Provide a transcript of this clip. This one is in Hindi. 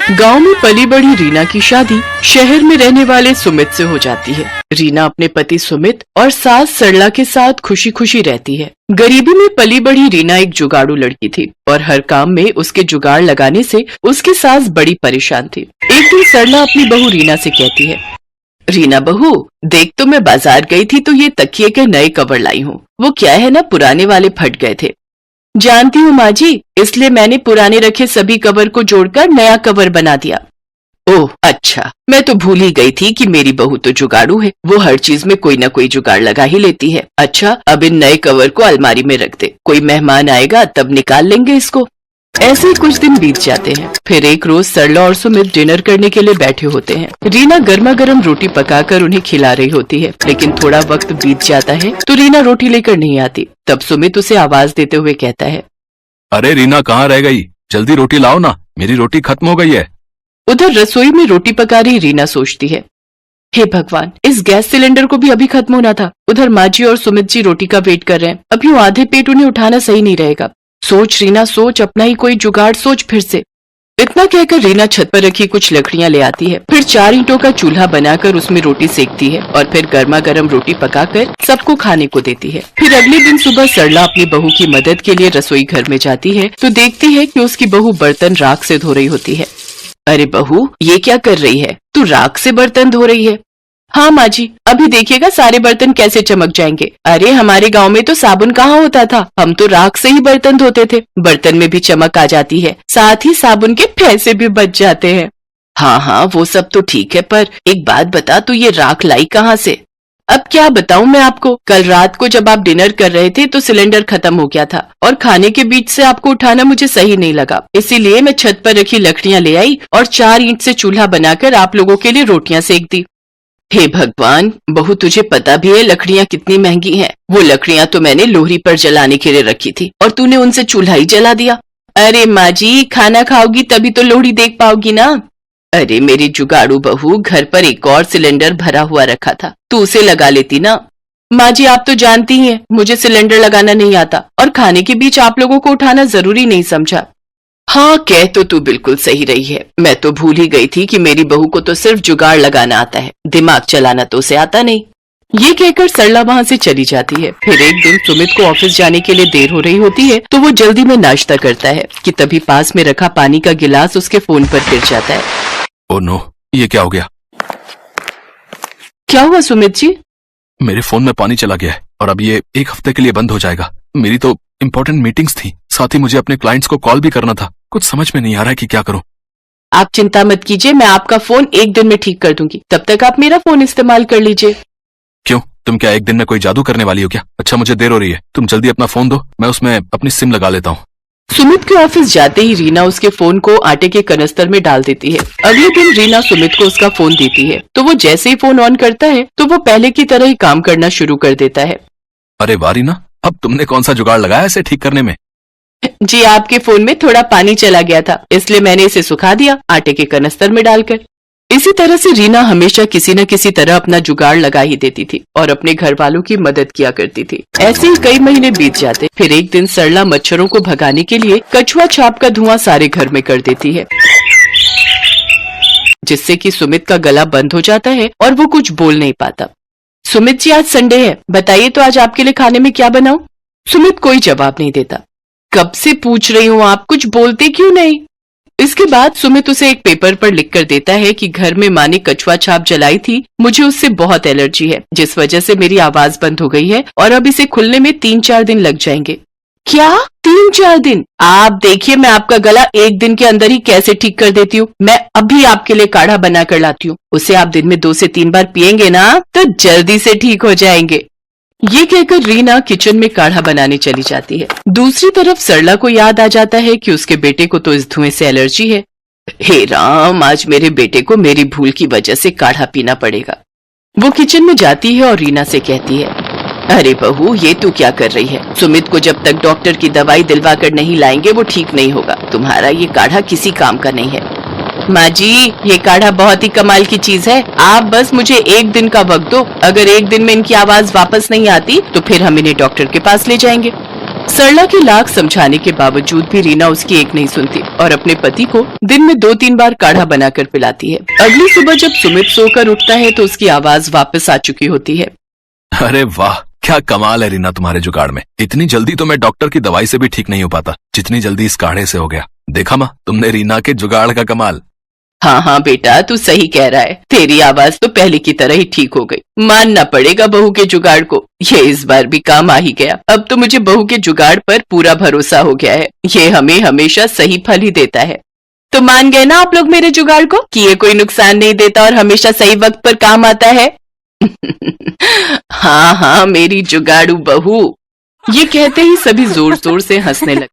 गांव में पली बड़ी रीना की शादी शहर में रहने वाले सुमित से हो जाती है। रीना अपने पति सुमित और सास सरला के साथ खुशी खुशी रहती है। गरीबी में पली बड़ी रीना एक जुगाड़ू लड़की थी और हर काम में उसके जुगाड़ लगाने से उसकी सास बड़ी परेशान थी। एक दिन सरला अपनी बहू रीना से कहती है, रीना बहू, देख तो मैं बाजार गई थी तो ये तकिए के नए कवर लाई हूँ। वो क्या है ना, पुराने वाले फट गए थे। जानती हूँ माँ जी, इसलिए मैंने पुराने रखे सभी कवर को जोड़कर नया कवर बना दिया। ओह अच्छा, मैं तो भूल ही गई थी कि मेरी बहू तो जुगाड़ू है। वो हर चीज में कोई न कोई जुगाड़ लगा ही लेती है। अच्छा, अब इन नए कवर को अलमारी में रख दे, कोई मेहमान आएगा तब निकाल लेंगे इसको। ऐसे ही कुछ दिन बीत जाते हैं। फिर एक रोज सरला और सुमित डिनर करने के लिए बैठे होते हैं। रीना गर्मा गर्म रोटी पकाकर उन्हें खिला रही होती है, लेकिन थोड़ा वक्त बीत जाता है तो रीना रोटी लेकर नहीं आती। तब सुमित उसे आवाज देते हुए कहता है, अरे रीना, कहाँ रह गई? जल्दी रोटी लाओ ना, मेरी रोटी खत्म हो गई है। उधर रसोई में रोटी पका रही रीना सोचती है, हे भगवान, इस गैस सिलेंडर को भी अभी खत्म होना था। उधर माँ जी और सुमित जी रोटी का वेट कर रहे हैं। अब यूं आधे पेट उन्हें उठाना सही नहीं रहेगा। सोच रीना सोच, अपना ही कोई जुगाड़ सोच फिर से। इतना कहकर रीना छत पर रखी कुछ लकड़ियां ले आती है। फिर 4 ईंटों का चूल्हा बनाकर उसमें रोटी सेकती है और फिर गर्मा गर्म रोटी पकाकर सबको खाने को देती है। फिर अगले दिन सुबह सरला अपनी बहू की मदद के लिए रसोई घर में जाती है तो देखती है कि उसकी बहू बर्तन राख से धो रही होती है। अरे बहू, ये क्या कर रही है? तू राख से बर्तन धो रही है? हाँ माँ जी, अभी देखिएगा सारे बर्तन कैसे चमक जाएंगे। अरे हमारे गांव में तो साबुन कहाँ होता था, हम तो राख से ही बर्तन धोते थे। बर्तन में भी चमक आ जाती है, साथ ही साबुन के पैसे भी बच जाते हैं। हाँ हाँ, वो सब तो ठीक है, पर एक बात बता, तू ये राख लाई कहाँ से? अब क्या बताऊं मैं आपको, कल रात को जब आप डिनर कर रहे थे तो सिलेंडर खत्म हो गया था और खाने के बीच से आपको उठाना मुझे सही नहीं लगा। इसीलिए मैं छत पर रखी लकड़ियां ले आई और 4 ईंट से चूल्हा बनाकर आप लोगों के लिए रोटियां सेक दी। हे भगवान बहू, तुझे पता भी है लकड़ियां कितनी महंगी हैं। वो लकड़ियां तो मैंने लोहरी पर जलाने के लिए रखी थी और तूने उनसे चूल्हा ही जला दिया। अरे माँ जी, खाना खाओगी तभी तो लोहड़ी देख पाओगी ना। अरे मेरी जुगाड़ू बहू, घर पर एक और सिलेंडर भरा हुआ रखा था, तू उसे लगा लेती ना। माँ जी, आप तो जानती हैं मुझे सिलेंडर लगाना नहीं आता और खाने के बीच आप लोगों को उठाना जरूरी नहीं समझा। हाँ, कह तो तू बिल्कुल सही रही है। मैं तो भूल ही गई थी कि मेरी बहू को तो सिर्फ जुगाड़ लगाना आता है, दिमाग चलाना तो उसे आता नहीं। ये कहकर सरला वहाँ से चली जाती है। फिर एक दिन सुमित को ऑफिस जाने के लिए देर हो रही होती है तो वो जल्दी में नाश्ता करता है कि तभी पास में रखा पानी का गिलास उसके फोन पर गिर जाता है। ओह नो, ये क्या हो गया? क्या हुआ सुमित जी? मेरे फोन में पानी चला गया है और अब ये 1 हफ्ते के लिए बंद हो जाएगा। मेरी तो इम्पोर्टेंट मीटिंग्स थी, साथ ही मुझे अपने क्लाइंट्स को कॉल भी करना था। कुछ समझ में नहीं आ रहा है कि क्या करूं। आप चिंता मत कीजिए, मैं आपका फोन 1 दिन में ठीक कर दूंगी, तब तक आप मेरा फोन इस्तेमाल कर लीजिए। क्यों, तुम क्या 1 दिन में कोई जादू करने वाली हो क्या? अच्छा, मुझे देर हो रही है, तुम जल्दी अपना फोन दो, मैं उसमें अपनी सिम लगा लेता हूँ। सुमित के ऑफिस जाते ही रीना उसके फोन को आटे के कनस्तर में डाल देती है। अगले दिन रीना सुमित को उसका फोन देती है तो वो जैसे ही फोन ऑन करता है तो वो पहले की तरह ही काम करना शुरू कर देता है। अरे वाह रीना, अब तुमने कौन सा जुगाड़ लगाया इसे ठीक करने में? जी, आपके फोन में थोड़ा पानी चला गया था, इसलिए मैंने इसे सुखा दिया आटे के कनस्तर में डालकर। इसी तरह से रीना हमेशा किसी न किसी तरह अपना जुगाड़ लगा ही देती थी और अपने घर वालों की मदद किया करती थी। ऐसे ही कई महीने बीत जाते। फिर एक दिन सरला मच्छरों को भगाने के लिए कछुआ छाप का धुआं सारे घर में कर देती है, जिससे कि सुमित का गला बंद हो जाता है और वो कुछ बोल नहीं पाता। सुमित जी, आज संडे है, बताइए तो आज आपके लिए खाने में क्या बनाऊं? सुमित कोई जवाब नहीं देता। कब से पूछ रही हूँ, आप कुछ बोलते क्यों नहीं? इसके बाद सुमित उसे एक पेपर पर लिख कर देता है कि घर में माँ ने कछुआ छाप जलाई थी, मुझे उससे बहुत एलर्जी है, जिस वजह से मेरी आवाज बंद हो गई है और अब इसे खुलने में 3-4 दिन लग जाएंगे। क्या 3-4 दिन? आप देखिए मैं आपका गला 1 दिन के अंदर ही कैसे ठीक कर देती हूँ। मैं अभी आपके लिए काढ़ा बना कर लाती हूँ, उसे आप दिन में 2 से 3 बार पियेंगे ना तो जल्दी से ठीक हो जाएंगे। ये कहकर रीना किचन में काढ़ा बनाने चली जाती है। दूसरी तरफ सरला को याद आ जाता है कि उसके बेटे को तो इस धुएं से एलर्जी है। हे राम, आज मेरे बेटे को मेरी भूल की वजह से काढ़ा पीना पड़ेगा। वो किचन में जाती है और रीना से कहती है, अरे बहू, ये तू क्या कर रही है? सुमित को जब तक डॉक्टर की दवाई दिलवा कर नहीं लाएंगे वो ठीक नहीं होगा। तुम्हारा ये काढ़ा किसी काम का नहीं है। माँ जी, ये काढ़ा बहुत ही कमाल की चीज है, आप बस मुझे 1 दिन का वक्त दो। अगर 1 दिन में इनकी आवाज वापस नहीं आती तो फिर हम इन्हें डॉक्टर के पास ले जाएंगे। सरला की लाख समझाने के बावजूद भी रीना उसकी एक नहीं सुनती और अपने पति को दिन में 2-3 बार काढ़ा बनाकर पिलाती है। अगली सुबह जब सुमित सोकर उठता है तो उसकी आवाज वापस आ चुकी होती है। अरे वाह, क्या कमाल है रीना तुम्हारे जुगाड़ में। इतनी जल्दी तो मैं डॉक्टर की दवाई से भी ठीक नहीं हो पाता जितनी जल्दी इस काढ़े से हो गया। देखा माँ, तुमने रीना के जुगाड़ का कमाल। हाँ हाँ बेटा, तू सही कह रहा है। तेरी आवाज तो पहले की तरह ही ठीक हो गई। मानना पड़ेगा बहू के जुगाड़ को। ये इस बार भी काम आ ही गया। अब तो मुझे बहू के जुगाड़ पर पूरा भरोसा हो गया है। ये हमें हमेशा सही फल ही देता है। तो मान गए ना आप लोग मेरे जुगाड़ को कि ये कोई नुकसान नहीं देता और हमेशा सही वक्त पर काम आता है। हाँ हाँ मेरी जुगाड़ू बहू। ये कहते ही सभी जोर जोर से हंसने लगे।